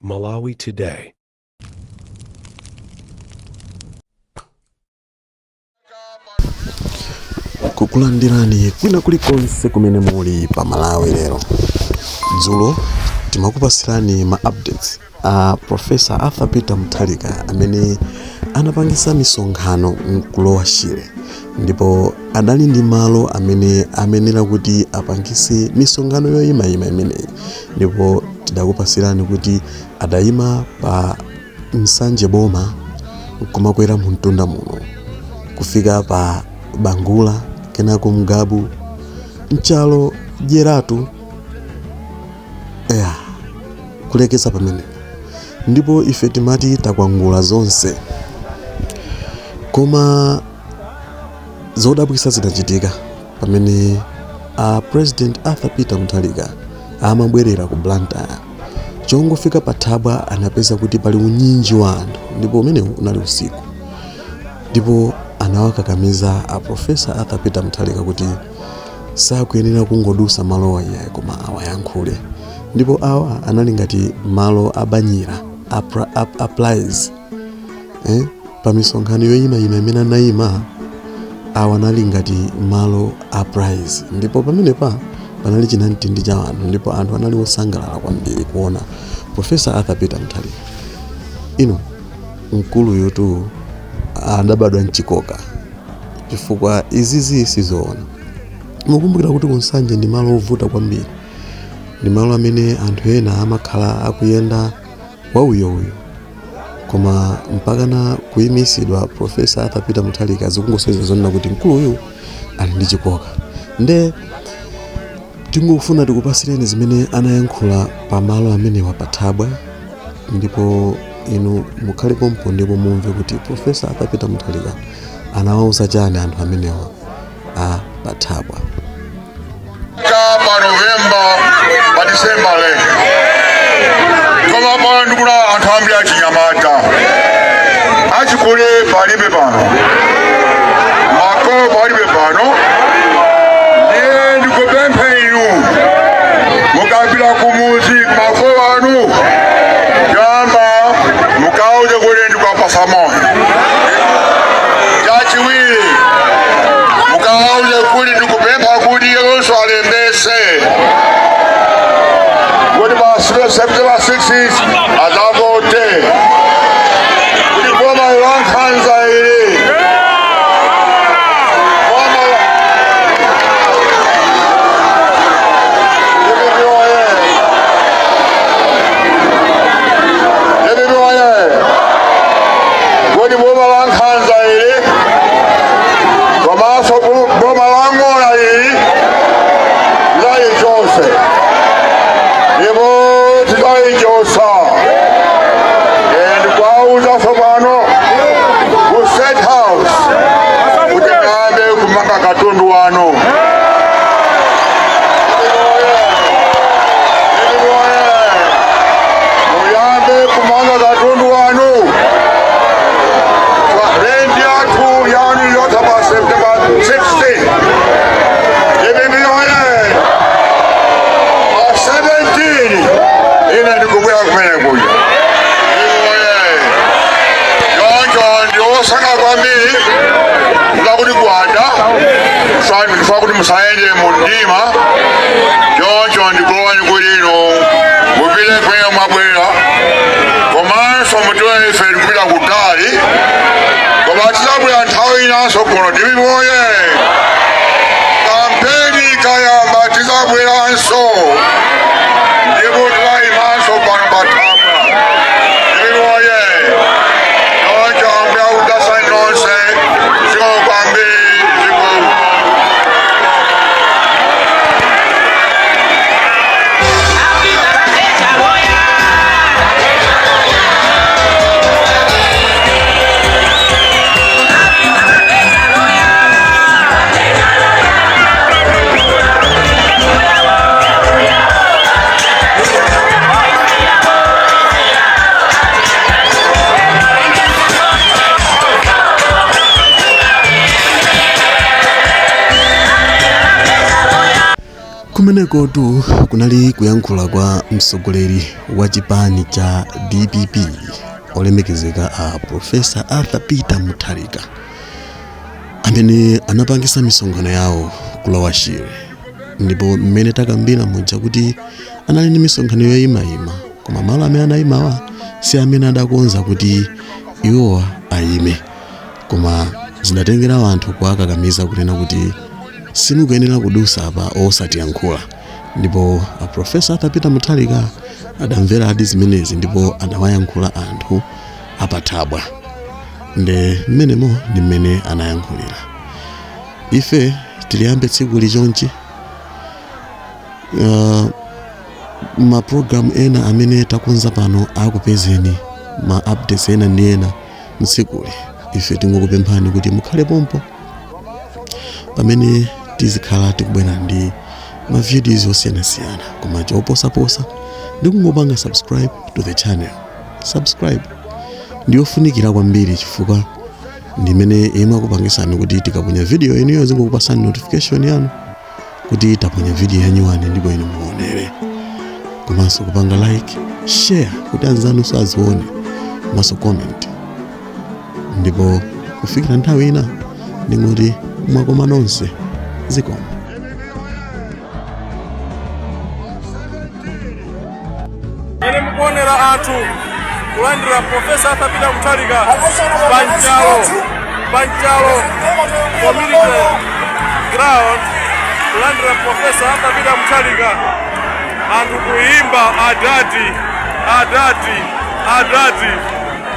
Malawi Today. Kukulandirani kwina kulikonse kumene muli pa Malawi lero. Dzulo timakupasirani ma updates a Professor Arthur Peter Mutharika amene anapangisa misonkhano mkulowa Shire, ndipo adali ndi malo amene amenera kuti apangise misonkhano yoyimayima imeneyi, ndipo tidakupasirani kuti adayima pa Msanje Boma kumakwera mtunda muno kufika pa Bangula, kenako Mgabu, Mchalo, Jeratu, kulekeza pamene. Ndipo ife timati takwangula zonse, koma zodabwitsa zidachitika pamene President Arthur Peter Mutharika amabwerera ku Blantyre. Chongofika pa Thabwa anapeza kuti pali unyinji wa anthu, ndipo umenewu unali usiku, ndipo anawakakamiza Professor Arthur Peter Mutharika kuti sakuyenera kungodusa malowa iyayi koma awayankhule. Ndipo awa anali ngati malo abanyira applies pa misonkhano yoyimayima imene anayima, awa anali ngati malo applies. Ndipo pamenepa panali chinamtindi cha anthu, ndipo anthu anali osangalala kwambiri kuona Professor Arthur Peter Mutharika. Ino mkulu yotu adabadwa mchikoka, chifukwa izizi sizoona. Mukumbukira kuti Nsanje ndi malo ovuta kwambiri, ndi malo amene anthu ena amakhala akuyenda wauyoyo, koma mpaka na kuyimisidwa Professor Arthur Peter Mutharika zikungosonyeza zonena kuti mkulu uyu ali ndi chikoka. Nde tingofuna tikupasireni zimene anayankhula pa malo amenewa pa Thabwa, ndipo inu mukhale pompo ndipo mumve kuti Professor Arthur Peter Mutharika anawauza chani anthu amenewa pa Thabwa. Pa Novemba pa December le koma pano ndikula anthu ambiri achinyamata achikule palibe pano, mako palibe pano. Ndiye ndikupempha inu mukapita kumuzi mako anu yamba mukauze kuti ndikupasa moyo. Chachiwiri mukauze kuti ndikupempha kuti yonse alembese kuti pa September 6 azavote kuti boma la Nkhanza ili katundu wano. Muyambe kumanga katundu wano. Rendi atu yani yota pa September 16. Pa 17 ina ndikubuya kumene kuja. Yonjo ndio saka kwa mimi ngakuti kwada sani ndifa kuti musaende mundima choncho ndikulowa nikulino mupile kweya mwabwera komanso mutiwe ife tikupita kutali koma tizabwera nthawi inanso kuno tilipoye kampeni kayamba tizabweranso ndipo tilayimanso pano pa Thabwa tilipoye choncho ambira kudasani nonse ziko kwambiri. kumeneko tu kunali kuyankhula kwa mtsogoleri wa chipani cha DPP olemekezeka a Profesa Arthur Peter Mutharika amene anapangisa misonkhano yawo kulowa Shire, ndipo mmene takambira moja kuti anali ndi misonkhano yoyimayima, koma malo amene anayimawa si amene adakonza kuti iwowa ayime, koma zinatengera anthu kuwakakamiza kunena kuti simukuyenera kudusa apa osatiyankhula. Ndipo a Profesa Arthur Peter Mutharika adamvera adi zimenezi ndipo anawayankhula anthu apathabwa, nde mmenemo ndi mmene anayankhulira. Ife tiliyambe tsiku lichonchi ma program ena amene takonza pano akupezeni ma updates ena ndi ena mtsikuli. Ife tingokupemphani kuti mukhale pompo pamene tizikhala tikubwera ndi ma videos osiyanasiyana, koma choposaposa ndikungopanga subscribe to the channel. Subscribe ndiyofunikira kwambiri chifukwa ndimene imakupangisani kuti tikaponya video eniyo zingokupasani notification yanu kuti taponya video yanyuwani ndipo inu muonere, komanso kupanga like, share kuti anzanu so azione, komanso comment. Ndipo kufikira nthawi ina ndingoti mwakoma nonse, zikoma. Ine mukuonera anthu kulandira Profesa Arthur Peter Mutharika Panchalo community ground, kulandira Profesa Arthur Peter Mutharika, anthu kuimba adati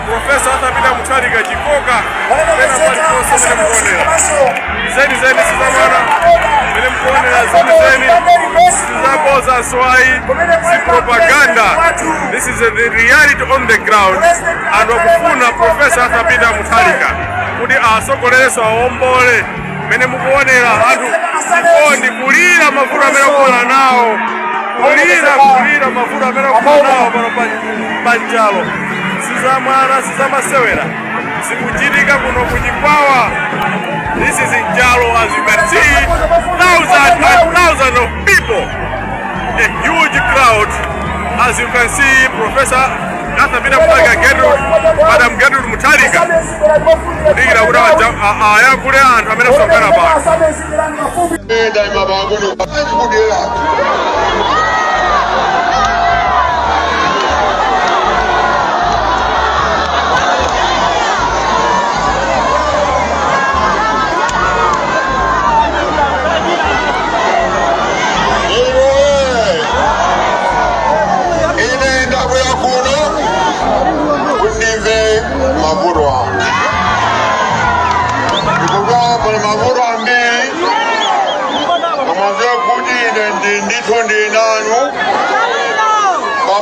Profesa Arthur Peter Mutharika chikoka pena pali konse mene mukuonera zeni sizamana mene mukuonera zeni sizakoza swai si propaganda. This is the reality on the ground, and wakufuna Profesa Arthur Peter Mutharika kuti asogolereso awombole mene mukuonera anthu chikondi kulira mavuto amene akuona nawo, kulira mavuto amene akuona nawo pano Panchalo. Sizamwana sizamasewera zikuchitika kuno kuchikwawa. This is in Jalo, as you can see, thousands and thousands of people, a huge crowd. As you can see, Professor Arthur Peter Mutharika, Madam Gertrude Mutharika, kudigira kuti ayankule anthu amene asonkhana pano.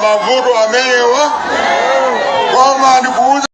Mavuto amenewa kwama ndikuuza